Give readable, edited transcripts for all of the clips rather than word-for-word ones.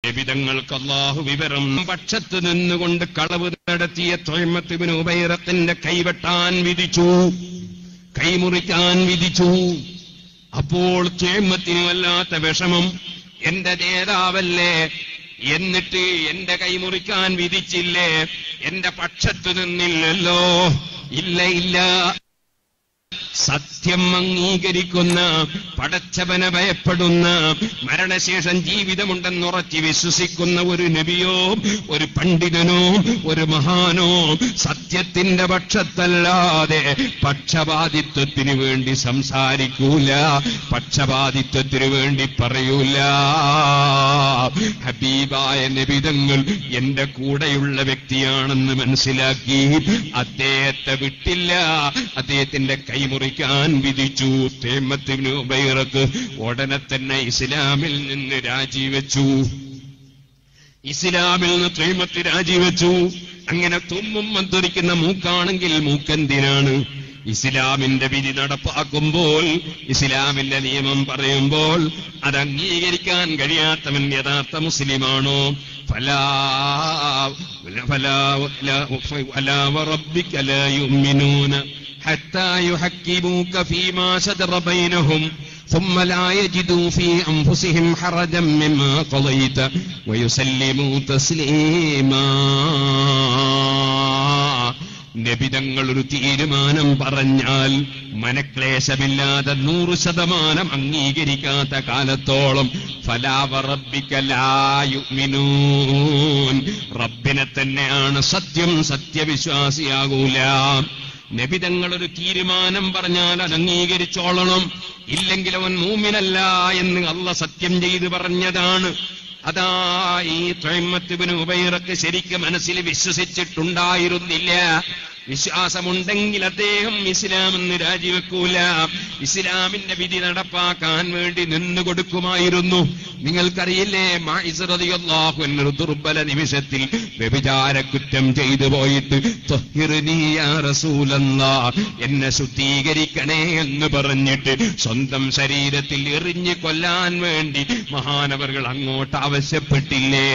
നബിതങ്ങൾക്ക് അല്ലാഹു വിവരം പക്ഷത്ത് നിന്നുകൊണ്ട് കളവ് നടത്തിയ തുഅയ്മത്ത് ഇബ്നു ഉബൈറത്തിന്റെ കൈവെട്ടാൻ വിധിച്ചു, കൈമുറിക്കാൻ വിധിച്ചു. അപ്പോൾ തുഅയ്മത്തിന് വല്ലാത്ത വിഷമം, എന്റെ നേതാവല്ലേ, എന്നിട്ട് എന്റെ കൈമുറിക്കാൻ വിധിച്ചില്ലേ, എന്റെ പക്ഷത്ത് നിന്നില്ലല്ലോ. ഇല്ല ഇല്ല, സത്യം അംഗീകരിക്കുന്ന, പടച്ചവനെ ഭയപ്പെടുന്ന, മരണശേഷം ജീവിതമുണ്ടെന്നുറച്ച് വിശ്വസിക്കുന്ന ഒരു നബിയോ ഒരു പണ്ഡിതനോ ഒരു മഹാനോ സത്യത്തിന്റെ പക്ഷത്തല്ലാതെ പക്ഷപാതിത്വത്തിന് വേണ്ടി സംസാരിക്കൂല, പക്ഷപാതിത്വത്തിന് വേണ്ടി പറയൂല. ഹബീബായ നബിതങ്ങൾ എന്റെ കൂടെയുള്ള വ്യക്തിയാണെന്ന് മനസ്സിലാക്കി അദ്ദേഹത്തെ വിട്ടില്ല, അദ്ദേഹത്തിന്റെ കൈമുറിക്കാൻ വിധിച്ചു. തുഅയ്മത്ത് ഇബ്നു ഉബൈറക്ക് ഉടനെ തന്നെ ഇസ്ലാമിൽ നിന്ന് രാജിവെച്ചു. ഇസ്ലാമിൽ നിന്ന് തുഅയ്മത്ത് രാജിവെച്ചു. അങ്ങനെ തുമ്മും മന്ത്രിക്കുന്ന മൂക്കാണെങ്കിൽ മൂക്കെന്തിനാണ്? ഇസ്ലാമിന്റെ വിധി നടപ്പാക്കുമ്പോൾ, ഇസ്ലാമിന്റെ നിയമം പറയുമ്പോൾ അത് അംഗീകരിക്കാൻ കഴിയാത്തവൻ യഥാർത്ഥ മുസ്ലിമാണോ? ഫലാ വറബ്ബിക ലാ യുഅ്മിനൂന حتى يحكموك فيما شجر بينهم ثم لا يجدوا في أنفسهم حرجا مما قضيت ويسلموا تسليما. നബിതങ്ങൾ ഒരു തീരുമാനം പറഞ്ഞാൽ മനക്ലേശമില്ലാതെ 100% അംഗീകരിക്കാത്ത കാലത്തോളം ഫലാ വറബ്ബിക ലാ യുഅ്മിനൂൻ, റബ്ബിനെ തന്നെയാണ് സത്യം, സത്യവിശ്വാസിയാകൂല. നബിതങ്ങൾ ഒരു തീരുമാനം പറഞ്ഞാൽ അത് അംഗീകരിച്ചോളണം, ഇല്ലെങ്കിൽ അവൻ മൂമിനല്ല എന്ന് അല്ലാഹ് സത്യം ചെയ്ത് പറഞ്ഞതാണ്. അതാ ഈ തുഅയ്മത്ത് ഇബ്നു ഉബൈറക്ക് ശരിക്കും മനസ്സിൽ വിശ്വസിച്ചിട്ടുണ്ടായിരുന്നില്ല. വിശ്വാസമുണ്ടെങ്കിൽ അദ്ദേഹം ഇസ്ലാമെന്ന് രാജിവെക്കൂല, ഇസ്ലാമിന്റെ വിധി നടപ്പാക്കാൻ വേണ്ടി നിന്നുകൊടുക്കുമായിരുന്നു. നിങ്ങൾക്കറിയില്ലേ, മാഇസ് റളിയല്ലാഹു അൻഹു ദുർബല നിമിഷത്തിൽ വ്യഭിചാരക്കുറ്റം ചെയ്തു പോയിട്ട് ത്വഹിർനി യാ റസൂലല്ലാഹ്, എന്നെ ശുദ്ധീകരിക്കണേ എന്ന് പറഞ്ഞിട്ട് സ്വന്തം ശരീരത്തിൽ എറിഞ്ഞു കൊല്ലാൻ വേണ്ടി മഹാനവറുകൾ അങ്ങോട്ട് ആവശ്യപ്പെട്ടില്ലേ?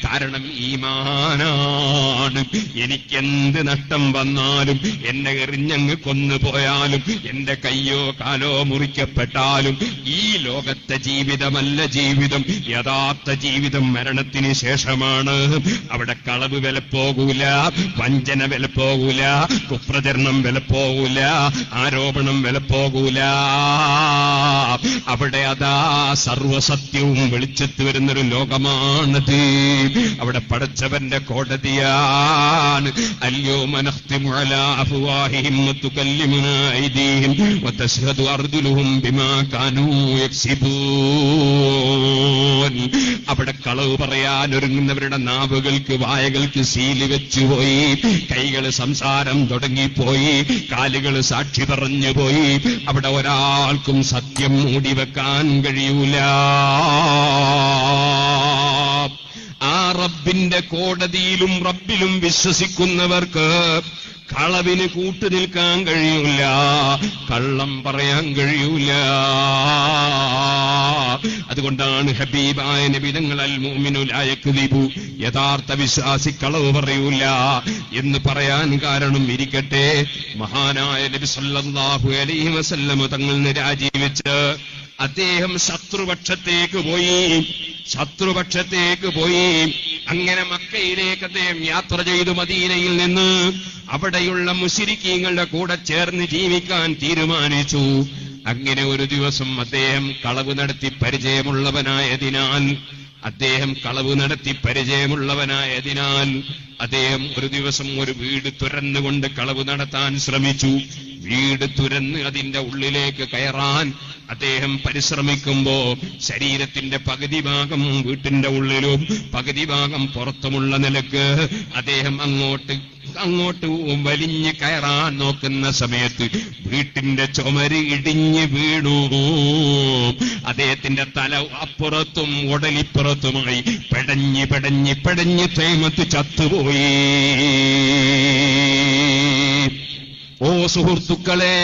കാരണം ഈമാനാണ്. എനിക്കെന്ത് നഷ്ടം വന്നാലും, എന്നെ എറിഞ്ഞങ്ങ് കൊന്നുപോയാലും, എന്റെ കയ്യോ കാലോ മുറിക്കപ്പെട്ടാലും ഈ ലോകത്തെ ജീവിതമല്ല ജീവിതം, യഥാർത്ഥ ജീവിതം മരണത്തിന് ശേഷമാണ്. അവിടെ കളവ് വിലപ്പോകൂല, വഞ്ചന വിലപ്പോകൂല, കുപ്രചരണം വിലപ്പോകൂല, ആരോപണം വിലപ്പോകൂല. അവിടെ അതാ സർവസത്യവും വെളിച്ചത്ത് വരുന്നൊരു ലോകമാണത്. അവിടെ പടച്ചവന്റെ കോടതിയാണ്. അൽയൗമ നഖ്തിമു അലാ അഫ്വാഹിഹിം വതുകല്ലിമുനാ ഐദീഹിം വതശ്ഹദു അർജുലുഹും ബിമാ കാനൂ യക്സിബൂൻ. അവിടെ കളവ് പറയാൻ ഒരുങ്ങുന്നവരുടെ നാവുകൾക്ക്, വായകൾക്ക് സീല് വെച്ചുപോയി, കൈകൾ സംസാരം തുടങ്ങിപ്പോയി, കാലുകൾ സാക്ഷി പറഞ്ഞുപോയി. അവിടെ ഒരാൾക്കും സത്യം മൂടിവെക്കാൻ കഴിയൂല. ആ റബ്ബിന്റെ കോടതിയിലും റബ്ബിലും വിശ്വസിക്കുന്നവർക്ക് കളവിന് കൂട്ടുനിൽക്കാൻ കഴിയൂല, കള്ളം പറയാൻ കഴിയൂല. അതുകൊണ്ടാണ് ഹബീബായ നബിതങ്ങൾ അൽ മുഅ്മിനു ലാ യക്ദിബു, യഥാർത്ഥ വിശ്വാസി കളവ് പറയൂല എന്ന് പറയാൻ കാരണം ഇരിക്കട്ടെ, മഹാനായ നബി സല്ലല്ലാഹു അലൈഹി വസല്ലം തങ്ങൾ രാജിവെച്ച് അദ്ദേഹം ശത്രുപക്ഷത്തേക്ക് പോയി. അങ്ങനെ മക്കയിലേക്ക് അദ്ദേഹം യാത്ര ചെയ്തു. മദീനയിൽ നിന്ന് അവിടെയുള്ള മുശ്രിക്കീങ്ങളുടെ കൂടെ ചേർന്ന് ജീവിക്കാൻ തീരുമാനിച്ചു. അങ്ങനെ ഒരു ദിവസം അദ്ദേഹം കളവ് നടത്തി പരിചയമുള്ളവനായതിനാൽ അദ്ദേഹം ഒരു ദിവസം ഒരു വീട് തുറന്നുകൊണ്ട് കളവ് നടത്താൻ ശ്രമിച്ചു. വീട് തുറന്ന് അതിന്റെ ഉള്ളിലേക്ക് കയറാൻ അദ്ദേഹം പരിശ്രമിക്കുമ്പോ ശരീരത്തിന്റെ പകുതി ഭാഗം വീട്ടിന്റെ ഉള്ളിലും പകുതി ഭാഗം പുറത്തുമുള്ള നിലക്ക് അദ്ദേഹം അങ്ങോട്ട് വലിഞ്ഞ് കയറാൻ നോക്കുന്ന സമയത്ത് വീട്ടിന്റെ ചുമര് ഇടിഞ്ഞ് വീണു. അദ്ദേഹത്തിന്റെ തല അപ്പുറത്തും ഉടലിപ്പുറത്തുമായി പെടഞ്ഞ് തേമത്ത് ചത്തുപോയി. ഓ സുഹൃത്തുക്കളെ,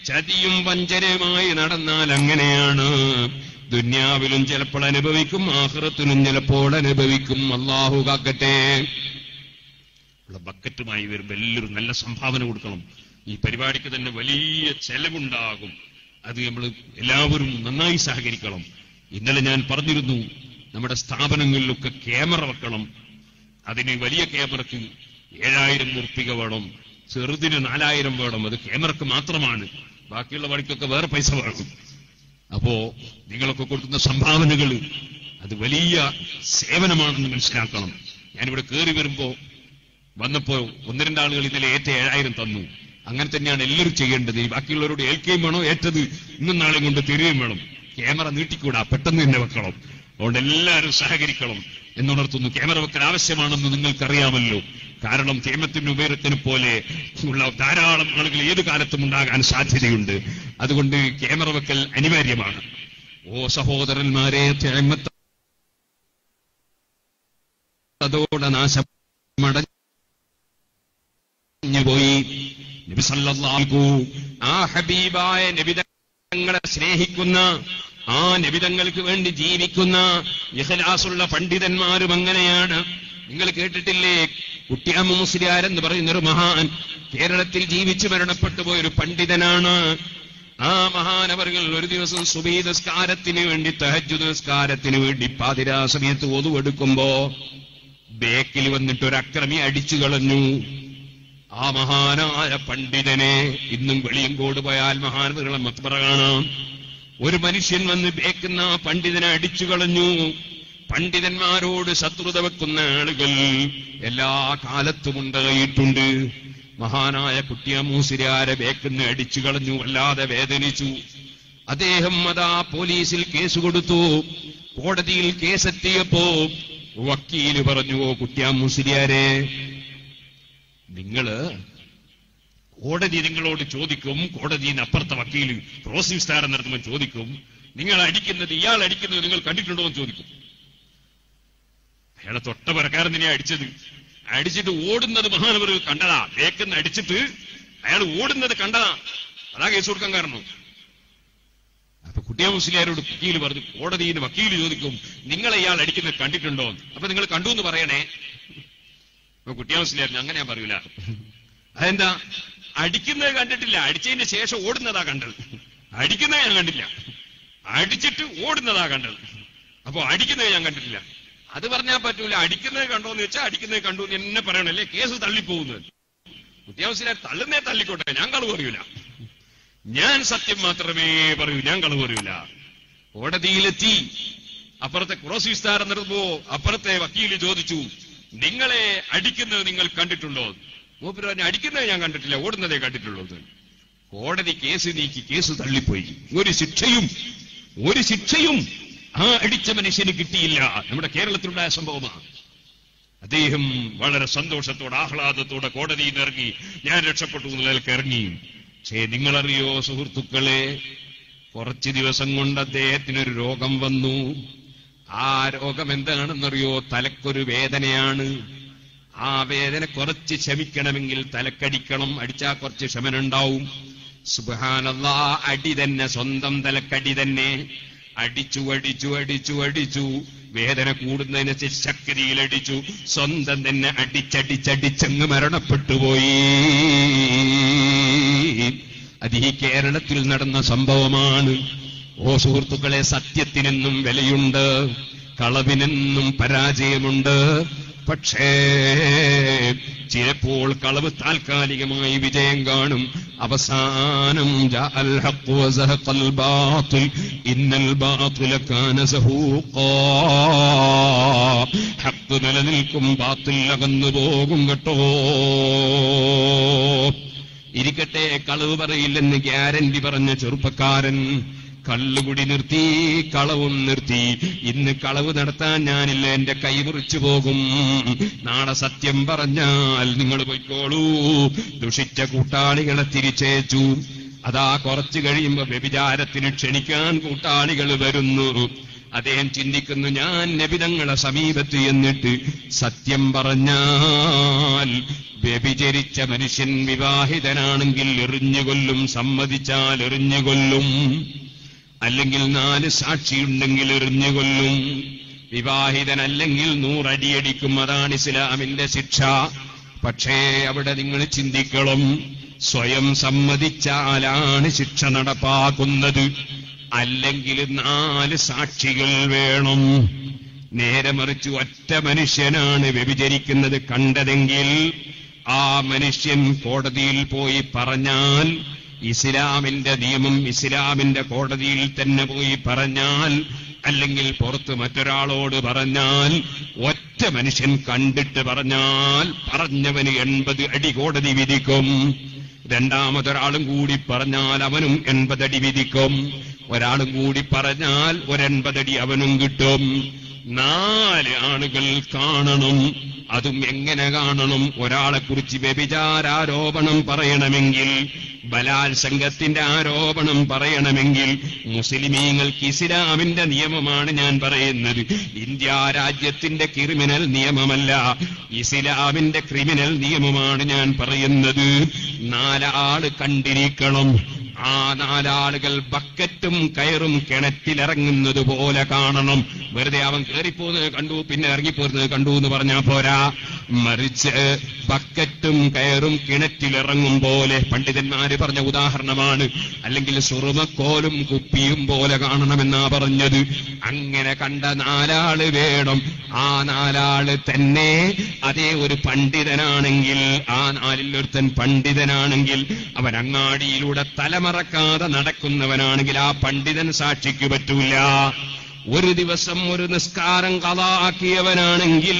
ചതിയും വഞ്ചനയുമായി നടന്നാൽ അങ്ങനെയാണ്. ദുന്യാവിലും ചിലപ്പോൾ അനുഭവിക്കും, ആഖിറത്തിലും ചിലപ്പോൾ അനുഭവിക്കും. അല്ലാഹു കാക്കട്ടെ. ബക്കറ്റുമായി വരുമ്പോൾ എല്ലാവരും നല്ല സംഭാവന കൊടുക്കണം. ഈ പരിപാടിക്ക് തന്നെ വലിയ ചെലവുണ്ടാകും. അത് നമ്മൾ എല്ലാവരും നന്നായി സഹകരിക്കണം. ഇന്നലെ ഞാൻ പറഞ്ഞിരുന്നു, നമ്മുടെ സ്ഥാപനങ്ങളിലൊക്കെ ക്യാമറ വെക്കണം. അതിന് വലിയ ക്യാമറയ്ക്ക് 7000 ഉറുപ്പിക വേണം, ചെറുതിന് 4000 വേണം. അത് ക്യാമറക്ക് മാത്രമാണ്. ബാക്കിയുള്ള പണിക്കൊക്കെ വേറെ പൈസ വേണം. അപ്പോ നിങ്ങളൊക്കെ കൊടുക്കുന്ന സംഭാവനകൾ അത് വലിയ സേവനമാണെന്ന് മനസ്സിലാക്കണം. ഞാനിവിടെ കയറി വന്നപ്പോ 1-2 ആളുകൾ ഇന്നലെ ഏറ്റ 7000 തന്നു. അങ്ങനെ തന്നെയാണ് എല്ലാവരും ചെയ്യേണ്ടത്. ഈ ബാക്കിയുള്ളവരോട് ഏൽക്കുകയും വേണം, ഏറ്റത് ഇന്നും നാളെയും കൊണ്ട് തരികയും വേണം. ക്യാമറ നീട്ടിക്കൂടാ, പെട്ടെന്ന് തന്നെ വെക്കണം. അതുകൊണ്ട് എല്ലാവരും സഹകരിക്കണം എന്നുണർത്തുന്നു. ക്യാമറ വെക്കൽ ആവശ്യമാണെന്ന് നിങ്ങൾക്കറിയാമല്ലോ. കാരണം തേമത്തിന് ഉപേരത്തിന് പോലെ ഉള്ള ധാരാളം ആളുകൾ ഏത് കാലത്തും ഉണ്ടാകാൻ സാധ്യതയുണ്ട്. അതുകൊണ്ട് ക്യാമറ വെക്കൽ അനിവാര്യമാണ്. ഓ സഹോദരന്മാരെ, അതോടെ നാശമടഞ്ഞുപോയി. നബി സല്ലല്ലാഹു ആ ഹബീബായ നബിതങ്ങളെ സ്നേഹിക്കുന്ന, ആ നബിതങ്ങൾക്ക് വേണ്ടി ജീവിക്കുന്ന ഇഖ്ലാസുള്ള പണ്ഡിതന്മാരും അങ്ങനെയാണ്. നിങ്ങൾ കേട്ടിട്ടില്ലേ, കുട്ടിയാമ്മ മുസ്ലിയാർ എന്ന് പറയുന്നൊരു മഹാൻ കേരളത്തിൽ ജീവിച്ചു മരണപ്പെട്ടു പോയൊരു പണ്ഡിതനാണ്. ആ മഹാനവറുകൾ ഒരു ദിവസം സുബഹി നിസ്കാരത്തിന് വേണ്ടി, തഹജ്ജുദ് നിസ്കാരത്തിന് വേണ്ടി പാതിരാ സമയത്ത് ഒതുവെടുക്കുമ്പോ ബേക്കിൽ വന്നിട്ട് ഒരു അക്രമി അടിച്ചു കളഞ്ഞു. ആ മഹാനായ പണ്ഡിതനെ ഇന്നും വെളിയങ്കോട് പോയാൽ മഹാനവറുകളെ മക്ബറ കാണാം. ഒരു മനുഷ്യൻ വന്ന് ബേക്കുന്ന പണ്ഡിതനെ അടിച്ചു കളഞ്ഞു. പണ്ഡിതന്മാരോട് ശത്രുത വെക്കുന്ന ആളുകൾ എല്ലാ കാലത്തും ഉണ്ടായിട്ടുണ്ട്. മഹാനായ കുട്ടിയാമൂസിരാരെ ബേക്കിന്ന് അടിച്ചു കളഞ്ഞു, വല്ലാതെ വേദനിച്ചു. അദ്ദേഹം അതാ പോലീസിൽ കേസ് കൊടുത്തു. കോടതിയിൽ കേസെത്തിയപ്പോ വക്കീല് പറഞ്ഞു, ഓ കുട്ടിയാമൂസിരാരെ, നിങ്ങള് കോടതി നിങ്ങളോട് ചോദിക്കും, കോടതിന് അപ്പുറത്തെ വക്കീല് ക്രോസ് വിസ്താരം നടത്തുമ്പോൾ ചോദിക്കും, നിങ്ങൾ അടിക്കുന്നത്, ഇയാൾ അടിക്കുന്നത് നിങ്ങൾ കണ്ടിട്ടുണ്ടോ എന്ന് ചോദിക്കും. അയാളെ തൊട്ട പരക്കാരൻ തന്നെയാ അടിച്ചിട്ട് ഓടുന്നത് മഹാനവർ കണ്ടതാ. ബേക്കെന്ന് അടിച്ചിട്ട് അയാൾ ഓടുന്നത് കണ്ടതാ. അതാ കേസ് കൊടുക്കാൻ കാരണം. അപ്പൊ കുട്ടിയാ മുസ്ലിയാരോട് വക്കീല് പറഞ്ഞു, കോടതിയിൽ വക്കീല് ചോദിക്കും, നിങ്ങളെ ഇയാൾ അടിക്കുന്നത് കണ്ടിട്ടുണ്ടോ? അപ്പൊ നിങ്ങൾ കണ്ടു എന്ന് പറയണേ. അപ്പൊ കുട്ടിയാ മുസ്ലിയാർ അങ്ങനെ ഞാൻ പറയൂല. അതെന്താ? അടിക്കുന്നത് കണ്ടിട്ടില്ല, അടിച്ചതിന് ശേഷം ഓടുന്നതാ കണ്ടത്. അടിക്കുന്നത് ഞാൻ കണ്ടില്ല, അടിച്ചിട്ട് ഓടുന്നതാ കണ്ടത്. അപ്പൊ അടിക്കുന്നത് ഞാൻ കണ്ടിട്ടില്ല. അത് പറഞ്ഞാൽ പറ്റൂല. അടിക്കുന്നത് കണ്ടോന്ന് വെച്ചാൽ അടിക്കുന്നത് കണ്ടു എന്ന് എന്നെ പറയണല്ലേ, കേസ് തള്ളിപ്പോകുന്നത്. കുട്ടിയാവശ്യം തള്ളുന്നേ തള്ളിക്കോട്ടെ, ഞാൻ കളവ് പറയൂല. ഞാൻ സത്യം മാത്രമേ പറയൂ, ഞാൻ കളവ് പറയൂല. കോടതിയിലെത്തി. അപ്പുറത്തെ ക്രോസ് വിസ്താരം നടത്തുമ്പോ അപ്പുറത്തെ വക്കീല് ചോദിച്ചു, നിങ്ങളെ അടിക്കുന്നത് നിങ്ങൾ കണ്ടിട്ടുണ്ടോ? മൂപ്പര് പറഞ്ഞു, അടിക്കുന്നത് ഞാൻ കണ്ടിട്ടില്ല, ഓടുന്നതേ കണ്ടിട്ടുള്ളൂ. കോടതി കേസ് നീക്കി, കേസ് തള്ളിപ്പോയി. ഒരു ശിക്ഷയും ആ അടിച്ച മനുഷ്യന് കിട്ടിയില്ല. നമ്മുടെ കേരളത്തിലുണ്ടായ സംഭവമാണ്. അദ്ദേഹം വളരെ സന്തോഷത്തോടെ ആഹ്ലാദത്തോടെ കോടതിയിൽ ഇറങ്ങി, ഞാൻ രക്ഷപ്പെട്ടു നിലക്ക് ഇറങ്ങി. പക്ഷേ നിങ്ങളറിയോ സുഹൃത്തുക്കളെ, കുറച്ച് ദിവസം കൊണ്ട് അദ്ദേഹത്തിനൊരു രോഗം വന്നു. ആ രോഗം എന്താണെന്നറിയോ? തലക്കൊരു വേദനയാണ്. ആ വേദന കുറച്ച് ശമിക്കണമെങ്കിൽ തലക്കടിക്കണം. അടിച്ചാൽ കുറച്ച് ശമനുണ്ടാവും. സുബ്ഹാനല്ലാഹ്, അടി തന്നെ, സ്വന്തം തലക്കടി തന്നെ. അടിച്ചു വേദന കൂടുന്നതിനനുസരിച്ച് ശക്തിയിലടിച്ചു. സ്വന്തം തന്നെ അടിച്ചങ്ങ് മരണപ്പെട്ടുപോയി. അത് ഈ കേരളത്തിൽ നടന്ന സംഭവമാണ്. ഓ സുഹൃത്തുക്കളെ, സത്യത്തിനെന്നും വിലയുണ്ട്, കളവിനെന്നും പരാജയമുണ്ട്. പക്ഷേ ചിലപ്പോൾ കളവ് താൽക്കാലികമായി വിജയം കാണും. അവസാനം ജാഅൽ ഹഖ് വസഹഖൽ ബാത്തിൽ ഇന്നൽ ബാത്തില കാന സഹൂഖാ. ഹഖ് നിലനിൽക്കും, ബാത്തിൽ അകന്നു പോകും കേട്ടോ. ഇരിക്കട്ടെ, കളവ് പറയില്ലെന്ന് ഗ്യാരണ്ടി പറഞ്ഞ ചെറുപ്പക്കാരൻ കള്ളുകുടി നിർത്തി, കളവും നിർത്തി. ഇന്ന് കളവ് നടത്താൻ ഞാനില്ല, എന്റെ കൈ മുറിച്ചു പോകും. നാളെ സത്യം പറഞ്ഞാൽ നിങ്ങൾ പോയിക്കോളൂ. ദുഷിച്ച കൂട്ടാളികളെ തിരിച്ചേച്ചു. അതാ കുറച്ചു കഴിയുമ്പോ വ്യഭിചാരത്തിന് ക്ഷണിക്കാൻ കൂട്ടാളികൾ വരുന്നു. അദ്ദേഹം ചിന്തിക്കുന്നു, ഞാൻ നബിതങ്ങളെ സമീപത്ത് എന്നിട്ട് സത്യം പറഞ്ഞാൽ വ്യഭിചരിച്ച മനുഷ്യൻ വിവാഹിതനാണെങ്കിൽ എറിഞ്ഞുകൊല്ലും, സമ്മതിച്ചാൽ എറിഞ്ഞുകൊല്ലും. അല്ലെങ്കിൽ 4 സാക്ഷിയുണ്ടെങ്കിൽ എറിഞ്ഞുകൊല്ലും. വിവാഹിതനല്ലെങ്കിൽ 100 അടിയടിക്കും. അതാണ് ഇസ്ലാമിന്റെ ശിക്ഷ. പക്ഷേ അവിടെ നിങ്ങൾ ചിന്തിക്കണം, സ്വയം സമ്മതിച്ചാലാണ് ശിക്ഷ നടപ്പാക്കുന്നത്, അല്ലെങ്കിൽ 4 സാക്ഷികൾ വേണം. നേരെ മറിച്ച് ഒറ്റ മനുഷ്യനാണ് വ്യഭിചരിക്കുന്നത് കണ്ടതെങ്കിൽ ആ മനുഷ്യൻ കോടതിയിൽ പോയി പറഞ്ഞാൽ, ഇസ്ലാമിന്റെ നിയമം ഇസ്ലാമിന്റെ കോടതിയിൽ തന്നെ പോയി പറഞ്ഞാൽ, അല്ലെങ്കിൽ പുറത്ത് മറ്റൊരാളോട് പറഞ്ഞാൽ, ഒറ്റ മനുഷ്യൻ കണ്ടിട്ട് പറഞ്ഞാൽ പറഞ്ഞവന് 80 അടി കോടതി വിധിക്കും. രണ്ടാമതൊരാളും കൂടി പറഞ്ഞാൽ അവനും 80 അടി വിധിക്കും. ഒരാളും കൂടി പറഞ്ഞാൽ 80 അടി അവനും കിട്ടും. 4 ആളുകൾ കാണണം. അതും എങ്ങനെ കാണണം? ഒരാളെക്കുറിച്ച് വ്യഭിചാരാരോപണം പറയണമെങ്കിൽ, ബലാത്സംഗത്തിന്റെ ആരോപണം പറയണമെങ്കിൽ, മുസ്ലിമീങ്ങൾക്ക് ഇസ്ലാമിന്റെ നിയമമാണ് ഞാൻ പറയുന്നത്, ഇന്ത്യ രാജ്യത്തിന്റെ ക്രിമിനൽ നിയമമല്ല, ഇസ്ലാമിന്റെ ക്രിമിനൽ നിയമമാണ് ഞാൻ പറയുന്നത്. 4 ആള് കണ്ടിരിക്കണം. ആ 4 ആളുകൾ ബക്കറ്റും കയറും കിണറ്റിലിറങ്ങുന്നത് പോലെ കാണണം. വെറുതെ അവൻ കയറിപ്പോകുന്നത് കണ്ടു പിന്നെ ഇറങ്ങിപ്പോരുന്നത് കണ്ടു എന്ന് പറഞ്ഞാൽ പോരാ. മറിച്ച് ബക്കറ്റും കയറും കിണറ്റിലിറങ്ങും പോലെ, പണ്ഡിതന്മാര് പറഞ്ഞ ഉദാഹരണമാണ്. അല്ലെങ്കിൽ സുറുമക്കോലും കുപ്പിയും പോലെ കാണണമെന്നാ പറഞ്ഞത്. അങ്ങനെ കണ്ട 4 ആള് വേണം. ആ 4 ആള് തന്നെ അതേ ഒരു പണ്ഡിതനാണെങ്കിൽ, ആ 4-ൽ ഒരുത്തൻ പണ്ഡിതനാണെങ്കിൽ, അവൻ അങ്ങാടിയിലൂടെ തലമറക്കാതെ നടക്കുന്നവനാണെങ്കിൽ ആ പണ്ഡിതൻ സാക്ഷിക്ക് പറ്റൂല. ഒരു ദിവസം ഒരു നിസ്കാരം ഖളാക്കിയവനാണെങ്കിൽ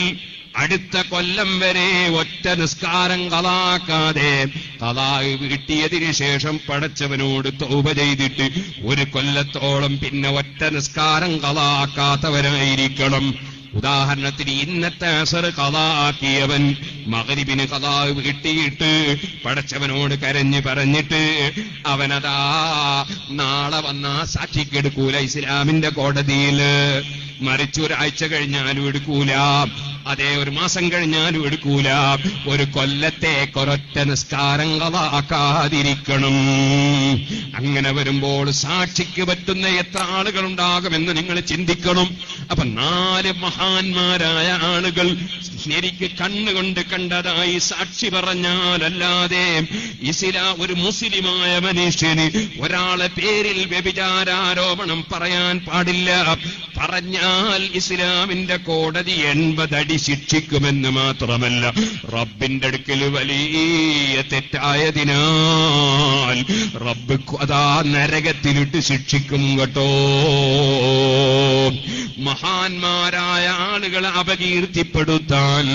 അടുത്ത കൊല്ലം വരെ ഒറ്റ നിസ്കാരം ഖളാക്കാതെ ഖളാ വീട്ടിയതിനു ശേഷം പടച്ചവനോട് തൗബ ചെയ്തിട്ട് 1 കൊല്ലത്തോളം പിന്നെ ഒറ്റ നിസ്കാരം ഖളാക്കാത്തവനായിരിക്കണം. ഉദാഹരണത്തിന് ഇന്നത്തെ അസർ ഖളാക്കിയവൻ മഗ്രിബിന് ഖളാ വീട്ടിയിട്ട് പടച്ചവനോട് കരഞ്ഞ് പറഞ്ഞിട്ട് അവനതാ നാളെ വന്നാ സാക്ഷിക്കെടുക്കൂല ഇസ്ലാമിന്റെ കോടതിയിൽ. മറിച്ച് ഒരാഴ്ച കഴിഞ്ഞാലും എടുക്കൂല, അതേ 1 മാസം കഴിഞ്ഞാലും എടുക്കൂല. 1 കൊല്ലത്തേക്കൊരൊറ്റ നിസ്കാരം ഖളാക്കാതിരിക്കണം. അങ്ങനെ വരുമ്പോൾ സാക്ഷിക്ക് പറ്റുന്ന എത്ര ആളുകളുണ്ടാകുമെന്ന് നിങ്ങൾ ചിന്തിക്കണം. അപ്പൊ 4 മഹാന്മാരായ ആളുകൾ ശരിക്ക് കണ്ണുകൊണ്ട് കണ്ടതായി സാക്ഷി പറഞ്ഞാലല്ലാതെ ഒരു മുസ്ലിമായ മനുഷ്യന് ഒരാളെ പേരിൽ വ്യഭിചാരാരോപണം പറയാൻ പാടില്ല. പറഞ്ഞാൽ ഇസ്ലാമിന്റെ കോടതി 80 അടി ശിക്ഷിക്കുമെന്ന് മാത്രമല്ല, റബ്ബിന്റെ അടുക്കൽ വലിയ തെറ്റായതിനാൽ റബ്ബ് അതാ നരകത്തിലിട്ട് ശിക്ഷിക്കും കേട്ടോ. മഹാന്മാരായ ആളുകളെ അപകീർത്തിപ്പെടുത്താൻ,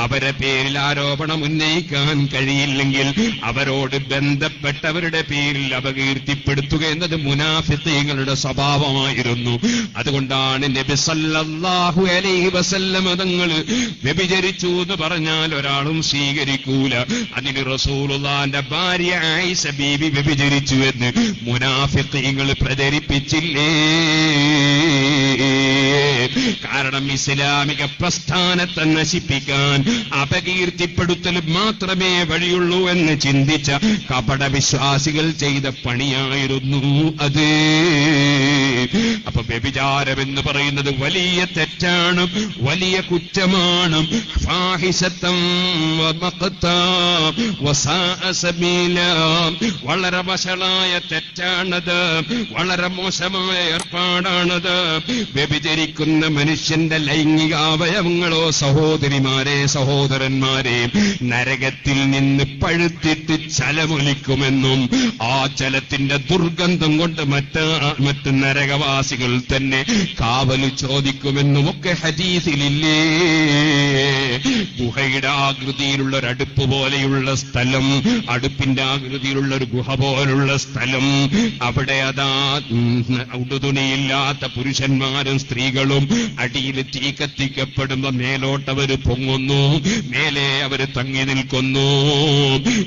അവരെ പേരിൽ ആരോപണം ഉന്നയിക്കാൻ കഴിയില്ലെങ്കിൽ അവരോട് ബന്ധപ്പെട്ടവരുടെ പേരിൽ അപകീർത്തിപ്പെടുത്തുക എന്നത് മുനാഫിഖീങ്ങളുടെ സ്വഭാവമായിരുന്നു. അതുകൊണ്ടാണ് നബി സല്ലല്ലാഹു അലൈഹി വസല്ലം തങ്ങൾ വ്യഭിചരിച്ചു എന്ന് പറഞ്ഞാൽ ഒരാളും സ്വീകരിക്കൂല. അതിന് റസൂലുള്ളാഹിന്റെ ഭാര്യ ആയിഷ ബീവി വ്യഭിചരിച്ചു എന്ന് മുനാഫിഖീങ്ങൾ പ്രചരിപ്പിച്ചില്ലേ? കാരണം ഇസ്ലാമിക പ്രസ്ഥാനത്തെ നശിപ്പിക്കാൻ അപകീർത്തിപ്പെടുത്തൽ മാത്രമേ വഴിയുള്ളൂ എന്ന് ചിന്തിച്ച കപട വിശ്വാസികൾ ചെയ്ത പണിയായിരുന്നു അത്. അപ്പൊ വ്യഭിചാരം എന്ന് പറയുന്നത് വലിയ തെറ്റാണ്, വലിയ കുറ്റമാണ്. ഫാഹിശത്തം വളരെ വഷളായ തെറ്റാണത്, വളരെ മോശമായ ഏർപ്പാടാണത്. വ്യഭിചരിക്കുന്ന മനുഷ്യന്റെ ലൈംഗികാവയവങ്ങളോ സഹോദരിമാരെ സഹോദരന്മാരെ നരകത്തിൽ നിന്ന് പഴുത്തിട്ട് ചലമൊലിക്കുമെന്നും ആ ചലത്തിന്റെ ദുർഗന്ധം കൊണ്ട് മറ്റ് നരകവാസികൾ തന്നെ കാവല് ചോദിക്കുമെന്നും ഒക്കെ ഹദീസിലില്ലേ? ഗുഹയുടെ ആകൃതിയിലുള്ള ഒരു അടുപ്പ് പോലെയുള്ള സ്ഥലം, അടുപ്പിന്റെ ആകൃതിയിലുള്ള ഒരു ഗുഹ പോലുള്ള സ്ഥലം, അവിടെ അതാ ഉടുതുണിയില്ലാത്ത പുരുഷന്മാരും സ്ത്രീകളും അടിയിൽ തീ കത്തിക്കപ്പെടുമ്പോ മേലോട്ടവര് പൊങ്ങുന്നു, മേലെ അവര് തങ്ങി നിൽക്കുന്നു,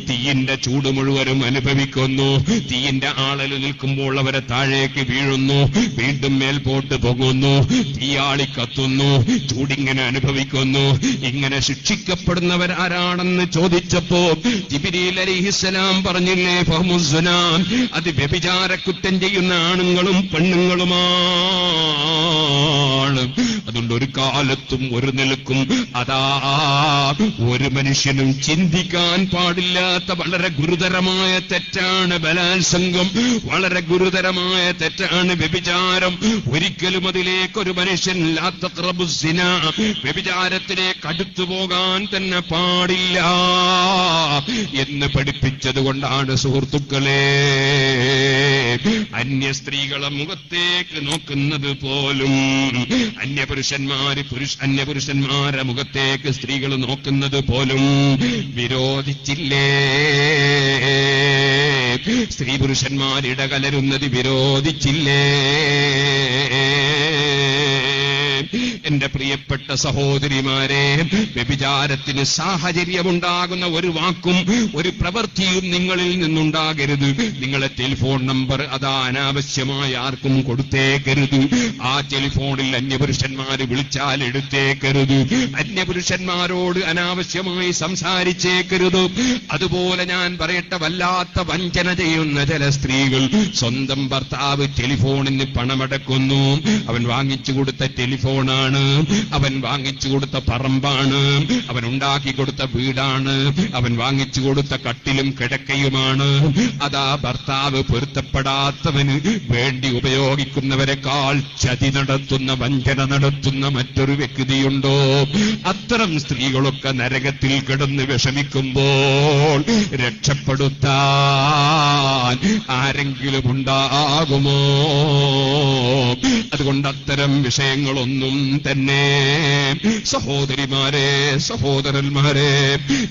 തീയിന്റെ ചൂട് മുഴുവനും അനുഭവിക്കുന്നു. തീയിന്റെ ആളല് നിൽക്കുമ്പോൾ അവരെ താഴേക്ക് വീഴുന്നു. വീണ്ടും മേൽപോട്ട് പോകുന്നു, തീയാളി കത്തുന്നു, ചൂടിങ്ങനെ അനുഭവിക്കുന്നു. ഇങ്ങനെ ശിക്ഷിക്കപ്പെടുന്നവരാരാണെന്ന് ചോദിച്ചപ്പോ ജിബ്രീൽ അലൈഹിസ്സലാം പറഞ്ഞില്ലേ, ഫഹ്മുസ്സലാം, അത് വ്യഭിചാരക്കുറ്റം ചെയ്യുന്ന ആണുങ്ങളും പെണ്ണുങ്ങളുമാണ്. അതുകൊണ്ട് ഒരു കാലത്തും ഒരു നിലക്കും അതാ ഒരു മനുഷ്യനും ചിന്തിക്കാൻ പാടില്ലാത്ത വളരെ ഗുരുതരമായ തെറ്റാണ് ബലാത്സംഗം, വളരെ ഗുരുതരമായ തെറ്റാണ് വ്യഭിചാരം. ഒരിക്കലും അതിലേക്കൊരു മനുഷ്യൻ ലാ തഖ്റബുസ് സിനാ, വ്യഭിചാരത്തിലേക്ക് അടുത്തു പോകാൻ തന്നെ പാടില്ല എന്ന് പഠിപ്പിച്ചത് കൊണ്ടാണ് സുഹൃത്തുക്കളെ അന്യ സ്ത്രീകളെ മുഖത്തേക്ക് നോക്കുന്നത് പോലും, അന്യപുരുഷന്മാരെ മുഖത്തേക്ക് സ്ത്രീകൾ നോക്കുന്നത് പോലും വിരോധിച്ചില്ലേ? സ്ത്രീ പുരുഷന്മാരിടകലരുന്നത് വിരോധിച്ചില്ലേ? എന്റെ പ്രിയപ്പെട്ട സഹോദരിമാരെ, വ്യഭിചാരത്തിന് സാഹചര്യമുണ്ടാകുന്ന ഒരു വാക്കും ഒരു പ്രവൃത്തിയും നിങ്ങളിൽ നിന്നുണ്ടാകരുത്. നിങ്ങളെ ടെലിഫോൺ നമ്പർ അതാ അനാവശ്യമായി ആർക്കും കൊടുത്തേക്കരുത്. ആ ടെലിഫോണിൽ അന്യപുരുഷന്മാർ വിളിച്ചാൽ എടുത്തേക്കരുത്. അന്യപുരുഷന്മാരോട് അനാവശ്യമായി സംസാരിച്ചേക്കരുത്. അതുപോലെ ഞാൻ പറയട്ടെ, വല്ലാത്ത വഞ്ചന ചെയ്യുന്ന ചില സ്ത്രീകൾ, സ്വന്തം ഭർത്താവ് ടെലിഫോണിന് പണമടക്കുന്നു, അവൻ വാങ്ങിച്ചു കൊടുത്ത ടെലിഫോണാണ്, അവൻ വാങ്ങിച്ചു കൊടുത്ത പറമ്പാണ്, അവൻ ഉണ്ടാക്കി കൊടുത്ത വീടാണ്, അവൻ വാങ്ങിച്ചു കൊടുത്ത കട്ടിലും കിടക്കയുമാണ്. അതാ ഭർത്താവ് പൊരുത്തപ്പെടാത്തവന് വേണ്ടി ഉപയോഗിക്കുന്നവരെക്കാൾ ചതി നടത്തുന്ന, വഞ്ചന നടത്തുന്ന മറ്റൊരു വ്യക്തിയുണ്ടോ? അത്തരം സ്ത്രീകളൊക്കെ നരകത്തിൽ കിടന്ന് വിഷമിക്കുമ്പോൾ രക്ഷപ്പെടുത്താൻ ആരെങ്കിലും ഉണ്ടാകുമോ? അതുകൊണ്ട് അത്തരം വിഷയങ്ങളൊന്നും തന്നെ സഹോദരിമാരെ, സഹോദരന്മാരെ,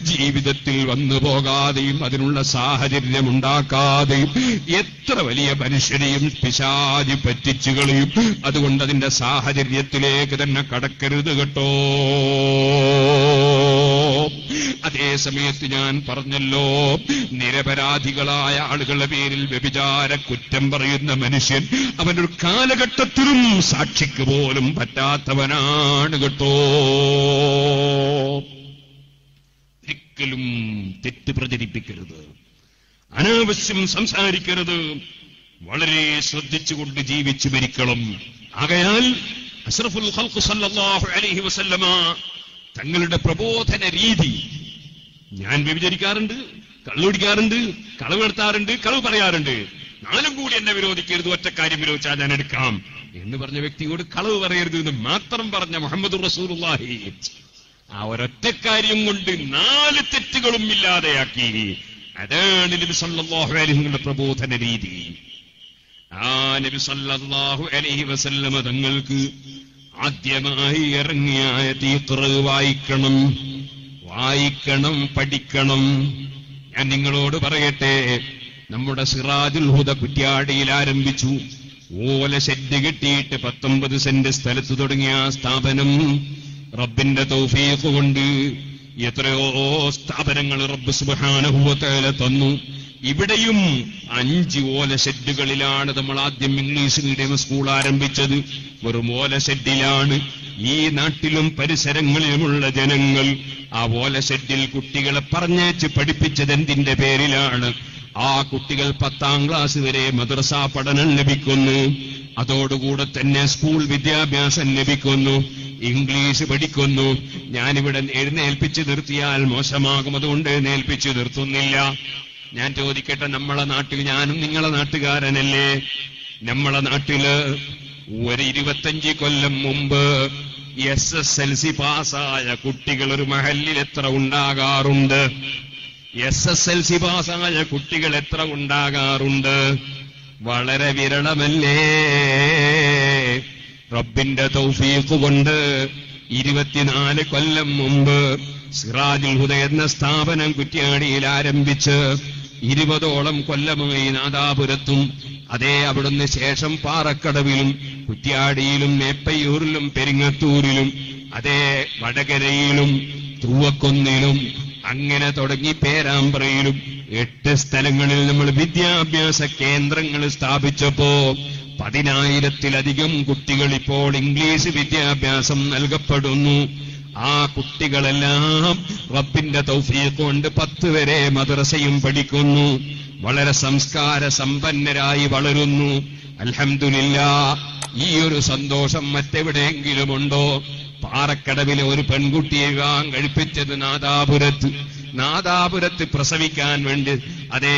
ജീവിതത്തിൽ വന്നു പോകാതെയും അതിനുള്ള സാഹചര്യം ഉണ്ടാക്കാതെയും എത്ര വലിയ മനുഷ്യരെയും പിശാചി പറ്റിച്ചു കളയും. അതുകൊണ്ട് അതിന്റെ സാഹചര്യത്തിലേക്ക് തന്നെ കടക്കരുത് കേട്ടോ. അതേ സമയത്ത് ഞാൻ പറഞ്ഞല്ലോ, നിരപരാധികളായ ആളുകളുടെ പേരിൽ വ്യഭിചാര കുറ്റം പറയുന്ന മനുഷ്യൻ അവനൊരു കാലഘട്ടത്തിലും സാക്ഷിക്ക് പോലും പറ്റാത്തവനാണ് കേട്ടോ. ഒരിക്കലും തെറ്റ് പ്രചരിപ്പിക്കരുത്, അനാവശ്യം സംസാരിക്കരുത്, വളരെ ശ്രദ്ധിച്ചുകൊണ്ട് ജീവിച്ചു മരിക്കണം. ആകയാൽ അഷ്റഫുൽ ഖൽഖ് സല്ലല്ലാഹു അലൈഹി വസല്ലമ തങ്ങളുടെ പ്രബോധന രീതി, ഞാൻ വ്യഭിചരിക്കാറുണ്ട്, കള്ളുടിക്കാറുണ്ട്, കളവ് നടത്താറുണ്ട്, കളവ് പറയാറുണ്ട്, നാലും കൂടി എന്നെ വിരോധിക്കരുത്, ഒറ്റക്കാര്യം വിരോധിച്ചാൽ ഞാൻ എടുക്കാം എന്ന് പറഞ്ഞ വ്യക്തിയോട് കളവ് പറയരുത് എന്ന് മാത്രം പറഞ്ഞ മുഹമ്മദ് റസൂലുള്ളാഹി ആ ഒരൊറ്റക്കാര്യം കൊണ്ട് 4 തെറ്റുകളും ഇല്ലാതെയാക്കി. അതാണ് നബി സല്ലല്ലാഹു അലൈഹി വസല്ലമയുടെ പ്രബോധന രീതി. ആ നബി സല്ലല്ലാഹു അലൈഹി വസല്ലമ തങ്ങൾക്ക് ആദ്യമായി ഇറങ്ങിയ ആയത്ത് ഇഖ്റ, വായിക്കണം, പഠിക്കണം. ഞാൻ നിങ്ങളോട് പറയട്ടെ, നമ്മുടെ സിറാജുൽ ഹുദ കുറ്റ്യാടിയിൽ ആരംഭിച്ചു. ഓല ഷെഡ് കെട്ടിയിട്ട് 19 സെന്റ് സ്ഥലത്ത് തുടങ്ങിയ ആ സ്ഥാപനം റബ്ബിന്റെ തൗഫീഖ് കൊണ്ട് എത്രയോ സ്ഥാപനങ്ങൾ റബ്ബ് സുബ്ഹാനഹു വ തആല തന്നു. ഇവിടെയും 5 ഓല ഷെഡുകളിലാണ് നമ്മൾ ആദ്യം ഇംഗ്ലീഷ് മീഡിയം സ്കൂൾ ആരംഭിച്ചത്. വെറും ഓല ഷെഡിലാണ്. ഈ നാട്ടിലും പരിസരങ്ങളിലുമുള്ള ജനങ്ങൾ ആ ഓല ഷെഡിൽ കുട്ടികളെ പറഞ്ഞേച്ച് പഠിപ്പിച്ചത് എന്തിന്റെ പേരിലാണ്? ആ കുട്ടികൾ 10ാം ക്ലാസ് വരെ മദ്രസ പഠനം ലഭിക്കുന്നു, അതോടുകൂടെ തന്നെ സ്കൂൾ വിദ്യാഭ്യാസം ലഭിക്കുന്നു, ഇംഗ്ലീഷ് പഠിക്കുന്നു. ഞാനിവിടെ എഴുന്നേൽപ്പിച്ച് നിർത്തിയാൽ മോശമാകും, അതുകൊണ്ട് എഴുന്നേൽപ്പിച്ച് നിർത്തുന്നില്ല. ഞാൻ ചോദിക്കട്ടെ, നമ്മളെ നാട്ടിൽ, ഞാനും നിങ്ങളെ നാട്ടുകാരനല്ലേ, നമ്മളെ നാട്ടില് ഒരു 25 കൊല്ലം മുമ്പ് SSLC പാസ്സായ കുട്ടികൾ ഒരു മഹല്ലിൽ എത്ര ഉണ്ടാകാറുണ്ട്? SSLC പാസ്സായ കുട്ടികൾ എത്ര ഉണ്ടാകാറുണ്ട്? വളരെ വിരളമല്ലേ? റബ്ബിന്റെ തൗഫീഖ് കൊണ്ട് 24 കൊല്ലം മുമ്പ് സിറാജുൽ ഹുദ എന്ന സ്ഥാപനം കുറ്റ്യാടിയിൽ ആരംഭിച്ച് 20ഓളം കൊല്ലമായി നാദാപുരത്തും, അതേ അവിടുന്ന് ശേഷം പാറക്കടവിലും കുറ്റ്യാടിയിലും മേപ്പയ്യൂരിലും പെരിങ്ങത്തൂരിലും, അതേ വടകരയിലും തൂവക്കൊന്നിലും, അങ്ങനെ തുടങ്ങി പേരാമ്പ്രയിലും 8 സ്ഥലങ്ങളിൽ നമ്മൾ വിദ്യാഭ്യാസ കേന്ദ്രങ്ങൾ സ്ഥാപിച്ചപ്പോ 10,000-ത്തിലധികം കുട്ടികൾ ഇപ്പോൾ ഇംഗ്ലീഷ് വിദ്യാഭ്യാസം നൽകപ്പെടുന്നു. ആ കുട്ടികളെല്ലാം റബ്ബിന്റെ തൗഫീഖ് കൊണ്ട് 10 വരെ മദ്രസയും പഠിക്കുന്നു. വളരെ സംസ്കാര സമ്പന്നരായി വളരുന്നു. അൽഹംദുലില്ലാഹ്. ഈ ഒരു സന്തോഷം മറ്റെവിടെയെങ്കിലുമുണ്ടോ? പാറക്കടവിലെ ഒരു പെൺകുട്ടിയെ വിവാഹം കഴിപ്പിച്ചത് നാദാപുരത്ത് പ്രസവിക്കാൻ വേണ്ടി, അതേ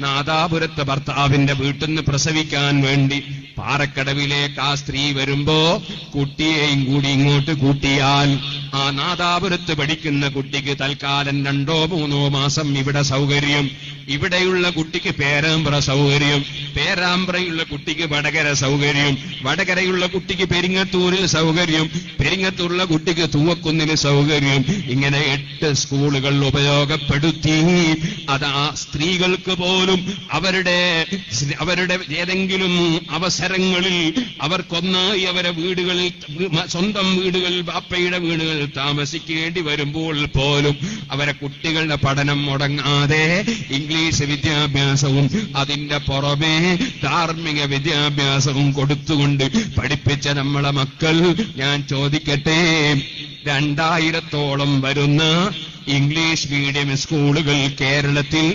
നാദാപുരത്തെ ഭർത്താവിന്റെ വീട്ടിൽ നിന്ന് പ്രസവിക്കാൻ വേണ്ടി പാറക്കടവിലേക്ക് ആ സ്ത്രീ വരുമ്പോ കുട്ടിയെയും കൂടി ഇങ്ങോട്ട് കൂട്ടിയാൽ ആ നാദാപുരത്ത് പഠിക്കുന്ന കുട്ടിക്ക് തൽക്കാലം 2-3 മാസം ഇവിടെ സൗകര്യം, ഇവിടെയുള്ള കുട്ടിക്ക് പേരാമ്പ്ര സൗകര്യം, പേരാമ്പ്രയുള്ള കുട്ടിക്ക് വടകര സൗകര്യം, വടകരയുള്ള കുട്ടിക്ക് പെരിങ്ങത്തൂരിൽ സൗകര്യം, പെരിങ്ങത്തൂരുള്ള കുട്ടിക്ക് തൂവക്കുന്നിന് സൗകര്യം. ഇങ്ങനെ 8 സ്കൂളുകൾ ഉപയോഗപ്പെടുത്തി. അതാ സ്ത്രീകൾക്ക് പോലും അവരുടെ ഏതെങ്കിലും അവസരങ്ങളിൽ അവർക്കൊന്നായി അവരെ വീടുകളിൽ, സ്വന്തം വീടുകളിൽ, ബാപ്പയുടെ വീടുകളിൽ താമസിക്കേണ്ടി വരുമ്പോൾ പോലും അവരെ കുട്ടികളുടെ പഠനം മുടങ്ങാതെ ഇംഗ്ലീഷ് വിദ്യാഭ്യാസവും അതിന്റെ പുറമെ ധാർമ്മിക വിദ്യാഭ്യാസവും കൊടുത്തുകൊണ്ട് പഠിപ്പിച്ച നമ്മളെ മക്കൾ, ഞാൻ ചോദിക്കട്ടെ, 2000-ഓളം വരുന്ന ഇംഗ്ലീഷ് മീഡിയം സ്കൂളുകൾ കേരളത്തിൽ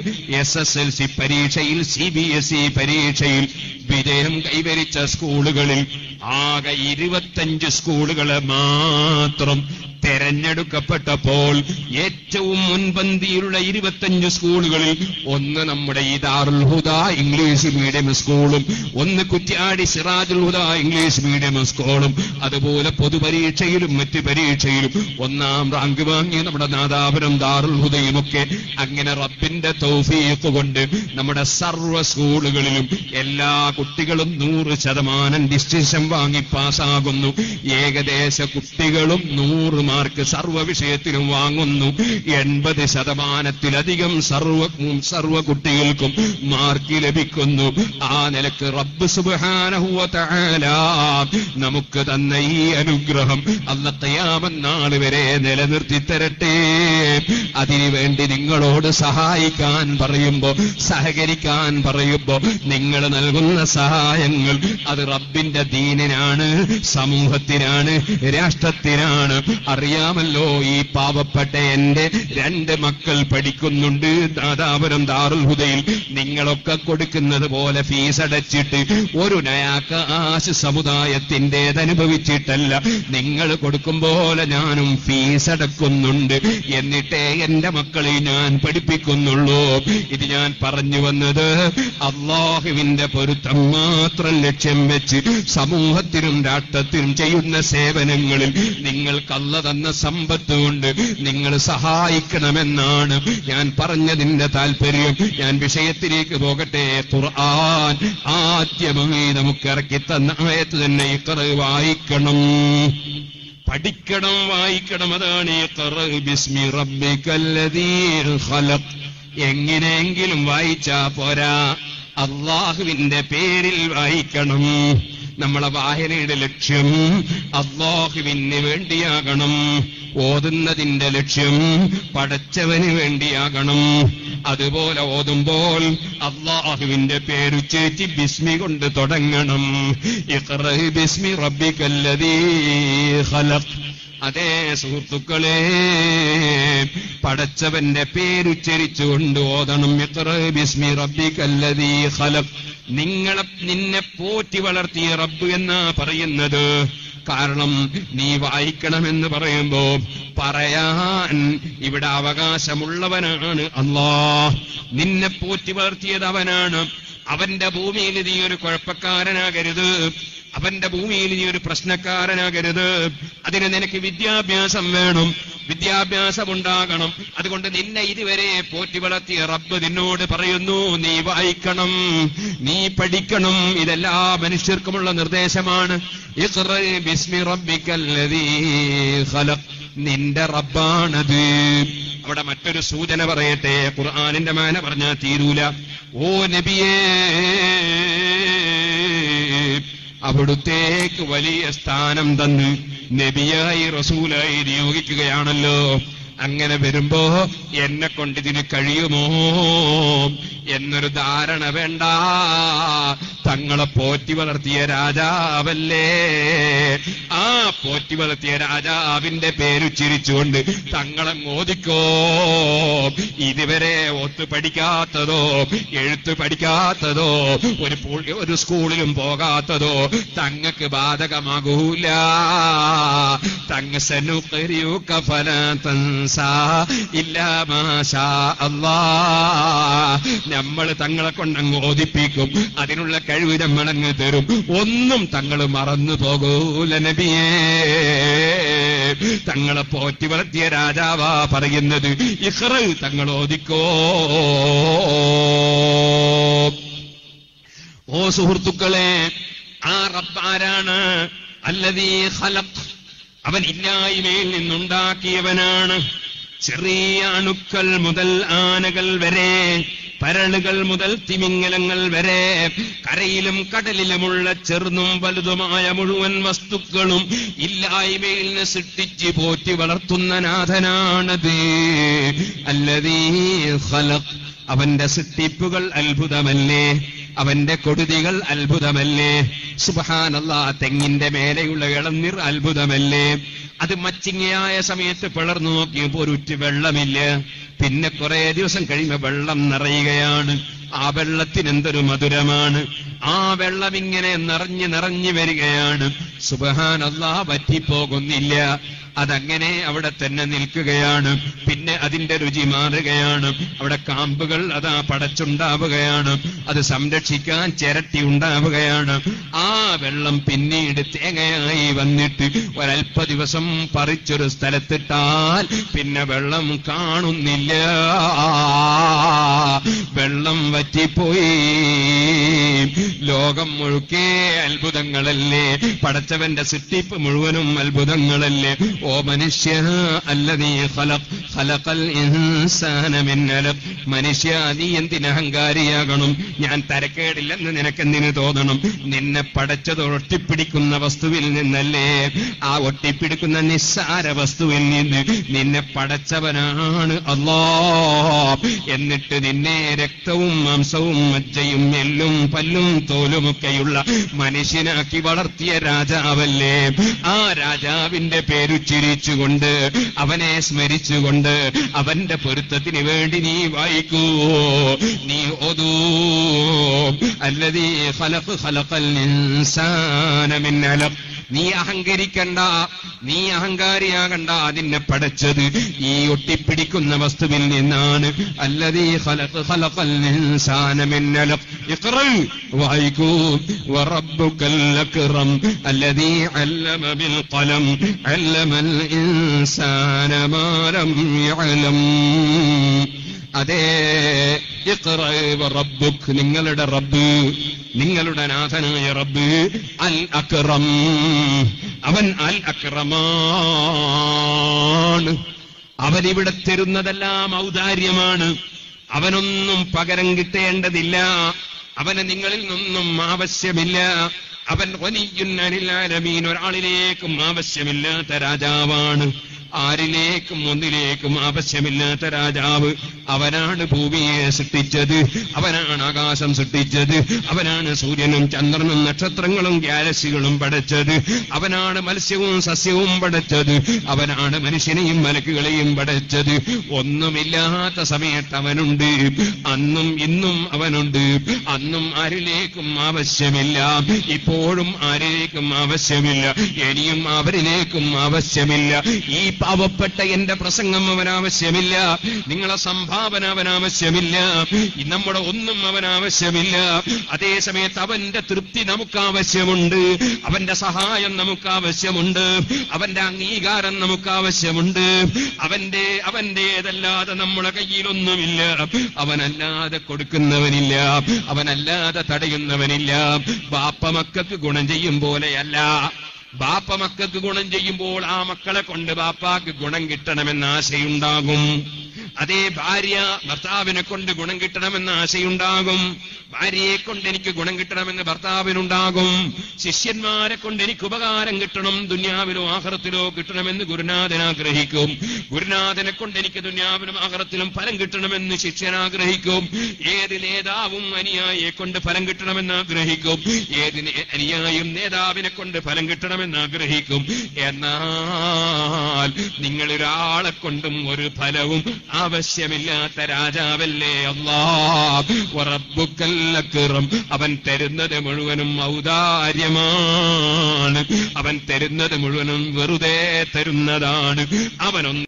SSLC പരീക്ഷയിൽ, CBSE പരീക്ഷയിൽ വിജയം കൈവരിച്ച സ്കൂളുകളിൽ ആകെ 25 സ്കൂളുകളെ മാത്രം തെരഞ്ഞെടുക്കപ്പെട്ടപ്പോൾ ഏറ്റവും മുൻപന്തിയിലുള്ള 25 സ്കൂളുകളിൽ ഒന്ന് നമ്മുടെ ഈ ദാറുൽ ഹുദ ഇംഗ്ലീഷ് മീഡിയം സ്കൂളും, ഒന്ന് കുറ്റ്യാടി സിറാജുൽ ഹുദ ഇംഗ്ലീഷ് മീഡിയം സ്കൂളും, അതുപോലെ പൊതുപരീക്ഷയിലും മറ്റ് പരീക്ഷയിലും 1ാം റാങ്ക് വാങ്ങിയ നമ്മുടെ നാദാപുരം ദാറുൽ ഹുദയുമൊക്കെ. അങ്ങനെ റബ്ബിന്റെ തൗഫീഖ് കൊണ്ട് നമ്മുടെ സർവ്വ സ്കൂളുകളിലും എല്ലാ കുട്ടികളും 100% ഡിസ്റ്റിങ്ഷൻ വാങ്ങി പാസ്സാകുന്നു. ഏകദേശ കുട്ടികളും 100 മാർക്ക് സർവ്വ വിഷയത്തിലും വാങ്ങുന്നു. 80%-ത്തിലധികം സർവ്വ കുട്ടികൾക്കും മാർക്ക് ലഭിക്കുന്നു. ആ നിലക്ക് റബ്ബ് സുബ്ഹാനഹു വ തആല നമുക്ക് തന്ന ഈ അനുഗ്രഹം അല്ലാഹ് ഖിയാമത്ത് നാൾ വരെ നിലനിർത്തി തരട്ടെ. അതിനുവേണ്ടി നിങ്ങളോട് സഹായിക്കാൻ പറയുമ്പോ, സഹകരിക്കാൻ പറയുമ്പോ നിങ്ങൾ നൽകുന്ന സഹായങ്ങൾ അത് റബ്ബിന്റെ ദീനിനാണ്, സമൂഹത്തിനാണ്, രാഷ്ട്രത്തിനാണ്. അറിയാമല്ലോ, ഈ പാവപ്പെട്ട എന്റെ 2 മക്കൾ പഠിക്കുന്നുണ്ട് നാദാപുരം ദാറുൽ ഹുദയിൽ. നിങ്ങളൊക്കെ കൊടുക്കുന്നത് പോലെ ഫീസ് അടച്ചിട്ട് ഒരു നയാകാശ് സമുദായത്തിൻ്റെത് അനുഭവിച്ചിട്ടല്ല. നിങ്ങൾ കൊടുക്കും പോലെ ഞാനും ഫീസ് അടക്കുന്നുണ്ട്. എന്നിട്ടേ എന്റെ മക്കളെ ഞാൻ പഠിപ്പിക്കുന്നുള്ളൂ. ഇത് ഞാൻ പറഞ്ഞു വന്നത് അല്ലാഹുവിന്റെ പൊരുത്തം മാത്രം ലക്ഷ്യം വെച്ച് സമൂഹത്തിനും രാഷ്ട്രത്തിനും ചെയ്യുന്ന സേവനങ്ങളിൽ നിങ്ങൾക്ക് അല്ലാഹ് തന്ന സമ്പത്ത് കൊണ്ട് നിങ്ങൾ സഹായിക്കണമെന്നാണ് ഞാൻ പറഞ്ഞതിന്റെ താല്പര്യം. ഞാൻ വിഷയത്തിലേക്ക് പോകട്ടെ. ഖുർആൻ ആദ്യമായി നമുക്ക് ഇറക്കി തന്ന ആയത്ത് തന്നെ ഇഖ്റ, വായിക്കണം, പഠിക്കണം, വായിക്കണം. അതാണ് ഇഖ്റ ബിസ്മി റബ്ബിക്കല്ലദീ ഖലഖ്. എങ്ങനെയെങ്കിലും വായിച്ചാ പോരാ, അല്ലാഹുവിന്റെ പേരിൽ വായിക്കണം. നമ്മളെ വായനയുടെ ലക്ഷ്യം അല്ലാഹുവിന് വേണ്ടിയാകണം. ഓതുന്നതിന്റെ ലക്ഷ്യം പടച്ചവന് വേണ്ടിയാകണം. അതുപോലെ ഓതുമ്പോൾ അല്ലാഹുവിന്റെ പേരുച്ചേറ്റി ബിസ്മി കൊണ്ട് തുടങ്ങണം. ഇഖ്റ ബിസ്മി റബ്ബിക്കല്ലദീ ഖലഖ്. അതേ സുഹൃത്തുക്കളെ, പടച്ചവന്റെ പേരുച്ചരിച്ചുകൊണ്ട് ഓതണം. ഇഖ്റ ബിസ്മി റബ്ബിക്കല്ലദീ ഖലഖ്. നിന്നെ പോറ്റി വളർത്തിയ റബ്ബ് എന്നാ പറയുന്നത്. കാരണം നീ വായിക്കണമെന്ന് പറയുമ്പോ പറയാൻ ഇവിടെ അവകാശമുള്ളവനാണ് അല്ലാഹ്. നിന്നെ പോറ്റി വളർത്തിയത് അവനാണ്. അവന്റെ ഭൂമിയിൽ നീ ഒരു കുഴപ്പക്കാരനാകരുത്, അവന്റെ ഭൂമിയിൽ നീ ഒരു പ്രശ്നക്കാരനാകരുത്. അതിന് നിനക്ക് വിദ്യാഭ്യാസം വേണം, വിദ്യാഭ്യാസം ഉണ്ടാകണം. അതുകൊണ്ട് നിന്നെ ഇതുവരെ പോറ്റി വളർത്തിയ റബ്ബ് നിന്നോട് പറയുന്നു, നീ വായിക്കണം, നീ പഠിക്കണം. ഇതെല്ലാ മനുഷ്യർക്കുമുള്ള നിർദ്ദേശമാണ്. ഇഖ്റ ബിസ്മി റബ്ബിക്കല്ലദീ ഖലഖ്. നിന്റെ റബ്ബാണത്. അവിടെ മറ്റൊരു സൂചന പറയട്ടെ. ഖുർആനിന്റെ മാന പറഞ്ഞാൽ തീരൂല. ഓ നബിയേ, അവിടുത്തേക്ക് വലിയ സ്ഥാനം തന്ന് നബിയായി റസൂലായി നിയോഗിക്കുകയാണല്ലോ. അങ്ങനെ വരുമ്പോ എന്നെ കൊണ്ടിതിന് കഴിയുമോ എന്നൊരു ധാരണ വേണ്ട. തങ്ങളെ പോറ്റി വളർത്തിയ രാജാവല്ലേ, ആ പോറ്റി വളർത്തിയ രാജാവിന്റെ പേരുച്ചരിച്ചുകൊണ്ട് തങ്ങളെ മോദിക്കോ. ഇതുവരെ ഒത്തു പഠിക്കാത്തതോ എഴുത്ത് പഠിക്കാത്തതോ ഒരു സ്കൂളിലും പോകാത്തതോ തങ്ങൾക്ക് ബാധകമാകൂല. തങ്ങ സനുഖരിയുക ഫലാ തൻസാ ഇല്ലാ മാ ശാ അല്ലാഹ്. നമ്മൾ തങ്ങളെ കൊണ്ടങ്ങ് ഓദിപ്പിക്കും, അതിനുള്ള കഴിവ് നമ്മളങ്ങ് തരും. ഒന്നും തങ്ങൾ മറന്നു പോകൂല നബിയേ. തങ്ങളെ പോറ്റി വളർത്തിയ രാജാവാ പറയുന്നത്, ഇഖ്റ തങ്ങൾ ഓദിക്കോ. ഓ സുഹൃത്തുക്കളെ, ആ റബ്ബാരാണ്? അല്ലദീ ഖലഖ്, അവൻ ഇല്ലായ്മയിൽ നിന്നുണ്ടാക്കിയവനാണ്. ചെറിയ അണുക്കൾ മുതൽ ആനകൾ വരെ, പരളുകൾ മുതൽ തിമിംഗലങ്ങൾ വരെ, കരയിലും കടലിലുമുള്ള ചെറുതും വലുതുമായ മുഴുവൻ വസ്തുക്കളും ഇല്ലായ്മയിൽ നിന്ന് സൃഷ്ടിച്ച് പോറ്റി വളർത്തുന്ന നാഥനാണത്. അല്ലദീ ഖലഖ്, അവന്റെ സൃഷ്ടിപ്പുകൾ അത്ഭുതമല്ലേ, അവന്റെ കൊടുതികൾ അത്ഭുതമല്ലേ. സുബ്ഹാനല്ലാഹ്, തെങ്ങിന്റെ മേലെയുള്ള ഇളനീർ അത്ഭുതമല്ലേ. അത് മച്ചിങ്ങയായ സമയത്ത് പിളർന്നു നോക്കിയപ്പോ ഒരുറ്റ് വെള്ളമില്ല. പിന്നെ കുറെ ദിവസം കഴിയുമ്പോൾ വെള്ളം നിറയുകയാണ്. ആ വെള്ളത്തിന് എന്തൊരു മധുരമാണ്. ആ വെള്ളം ഇങ്ങനെ നിറഞ്ഞു നിറഞ്ഞു വരികയാണ്. സുബ്ഹാനല്ലാഹ്, വറ്റിപ്പോകുന്നില്ല. അതങ്ങനെ അവിടെ തന്നെ നിൽക്കുകയാണ്. പിന്നെ അതിന്റെ രുചി മാറുകയാണ്. അവിടെ കാമ്പുകൾ അതാ പടച്ചുണ്ടാവുകയാണ്. അത് സംരക്ഷിക്കാൻ ചിരട്ടി ഉണ്ടാവുകയാണ്. ആ വെള്ളം പിന്നീട് തേങ്ങയായി വന്നിട്ട് ഒരൽപ്പ ദിവസം പറിച്ചൊരു സ്ഥലത്തിട്ടാൽ പിന്നെ വെള്ളം കാണുന്നില്ല. വെള്ളം വറ്റിപ്പോയി. ലോകം മുഴുക്കെ അത്ഭുതങ്ങളല്ലേ, പടച്ചവന്റെ സൃഷ്ടിപ്പ് മുഴുവനും അത്ഭുതങ്ങളല്ലേ. ഓ മനുഷ്യ, അല്ലദീ ഖലഖൽ ഇൻസാന മിൻ അലഖ്, മനുഷ്യ നീ എന്തിന് അഹങ്കാരിയാകണം? ഞാൻ തരക്കേടില്ലെന്ന് നിനക്കെന്തിന് തോന്നണം? നിന്നെ പടച്ചത് ഒട്ടിപ്പിടിക്കുന്ന വസ്തുവിൽ നിന്നല്ലേ. ആ ഒട്ടിപ്പിടിക്കുന്ന നിസ്സാര വസ്തുവിൽ നിന്ന് നിന്നെ പടച്ചവനാണ് അല്ലാഹ്. എന്നിട്ട് നിന്നെ രക്തവും മാംസവും മജ്ജയും എല്ലും പല്ലും തോലുമൊക്കെയുള്ള മനുഷ്യനാക്കി വളർത്തിയ രാജാവല്ലേ. ആ രാജാവിന്റെ പേരു ചിരിച്ചുകൊണ്ട്, അവനെ സ്മരിച്ചുകൊണ്ട്, അവന്റെ പൊരുത്തത്തിന് വേണ്ടി നീ വായിക്കൂ, നീ ഓതൂ. അല്ലദീ ഖലഖൽ ഇൻസാന മിൻ അലഖ്. നീ അഹങ്കരിക്കണ്ട, നീ അഹങ്കാരിയാകണ്ട. അതിനെ പടച്ചത് ഈ ഒട്ടിപ്പിടിക്കുന്ന വസ്തുവിൽ നിന്നാണ്. അല്ലദീ ഖലഖൽ ഇൻസാന മിൻ അലഖ്. ഇഖ്റ, വായിക്കൂ. വറബ്ബുകൽ അക്റം അല്ലദീ അല്ലമ ബിൽ ഖലം അല്ലമൽ ഇൻസാന മാ ലം യഅലം. അതേ, ഇഖ്റ വറബ്ബുക്, നിങ്ങളുടെ റബ്ബ്, നിങ്ങളുടെ നാഥനായ റബ്ബ് അൽ അക്റം, അവൻ അൽ അക്റമാണ്. അവനിവിടെ തരുന്നതെല്ലാം ഔദാര്യമാണ്. അവനൊന്നും പകരം കിട്ടേണ്ടതില്ല. അവന് നിങ്ങളിൽ നിന്നൊന്നും ആവശ്യമില്ല. അവൻ ഗനിയ്യുൻ അനിൽ ആലമീൻ, ഒരാളിലേക്കും ആവശ്യമില്ലാത്ത രാജാവാണ്. ആരിലേക്കും ഒന്നിലേക്കും ആവശ്യമില്ലാത്ത രാജാവ്. അവനാണ് ഭൂമിയെ സൃഷ്ടിച്ചത്, അവനാണ് ആകാശം സൃഷ്ടിച്ചത്, അവനാണ് സൂര്യനും ചന്ദ്രനും നക്ഷത്രങ്ങളും ഗാലക്സികളും പടച്ചത്, അവനാണ് മത്സ്യവും സസ്യവും പടച്ചത്, അവനാണ് മനുഷ്യനെയും മലക്കുകളെയും പടച്ചത്. ഒന്നുമില്ലാത്ത സമയത്ത് അവനുണ്ട്, അന്നും ഇന്നും അവനുണ്ട്. അന്നും ആരിലേക്കും ആവശ്യമില്ല, ഇപ്പോഴും ആരിലേക്കും ആവശ്യമില്ല, ഇനിയും അവരിലേക്കും ആവശ്യമില്ല. ഈ പാവപ്പെട്ട എന്റെ പ്രസംഗം അവനാവശ്യമില്ല, നിങ്ങളെ സംഭാവന അവനാവശ്യമില്ല, നമ്മുടെ ഒന്നും അവനാവശ്യമില്ല. അതേ സമയത്ത് അവന്റെ തൃപ്തി നമുക്ക് ആവശ്യമുണ്ട്, അവന്റെ സഹായം നമുക്ക് ആവശ്യമുണ്ട്, അവന്റെ അംഗീകാരം നമുക്ക് ആവശ്യമുണ്ട്. അവന്റേതല്ലാതെ നമ്മുടെ കയ്യിലൊന്നുമില്ല. അവനല്ലാതെ കൊടുക്കുന്നവനില്ല, അവനല്ലാതെ തടയുന്നവനില്ല. ബാപ്പ മക്കൾക്ക് ഗുണം ചെയ്യും പോലെയല്ല. ബാപ്പ മക്കൾക്ക് ഗുണം ചെയ്യുമ്പോൾ ആ മക്കളെ കൊണ്ട് ബാപ്പാക്ക് ഗുണം കിട്ടണമെന്ന് ആശയുണ്ടാകും. അതേ ഭാര്യ ഭർത്താവിനെ കൊണ്ട് ഗുണം കിട്ടണമെന്ന ആശയുണ്ടാകും. ഭാര്യയെ കൊണ്ട് എനിക്ക് ഗുണം കിട്ടണമെന്ന് ഭർത്താവിനുണ്ടാകും. ശിഷ്യന്മാരെ കൊണ്ട് എനിക്ക് ഉപകാരം കിട്ടണം, ദുനിയാവിലോ ആഖിറത്തിലോ കിട്ടണമെന്ന് ഗുരുനാഥൻ ആഗ്രഹിക്കും. ഗുരുനാഥനെ കൊണ്ട് എനിക്ക് ദുനിയാവിലും ആഖിറത്തിലും ഫലം കിട്ടണമെന്ന് ശിഷ്യൻ ആഗ്രഹിക്കും. ഏത് നേതാവും അനുയായിയെ കൊണ്ട് ഫലം കിട്ടണമെന്ന് ആഗ്രഹിക്കും. ഏത് അനുയായിയും നേതാവിനെ കൊണ്ട് ഫലം കിട്ടണമെന്ന് ആഗ്രഹിക്കും. എന്നാൽ നിങ്ങളൊരാളെ കൊണ്ടും ഒരു ഫലവും ആവശ്യമില്ലാത്ത രാജാവല്ലേ അല്ലാഹ്. വറബ്ബുക്കൽ അക്രം. അവൻ തരുന്നത് മുഴുവനും ഔദാര്യമാണ്. അവൻ തരുന്നത് മുഴുവനും വെറുതെ തരുന്നതാണ്. അവനൊന്നും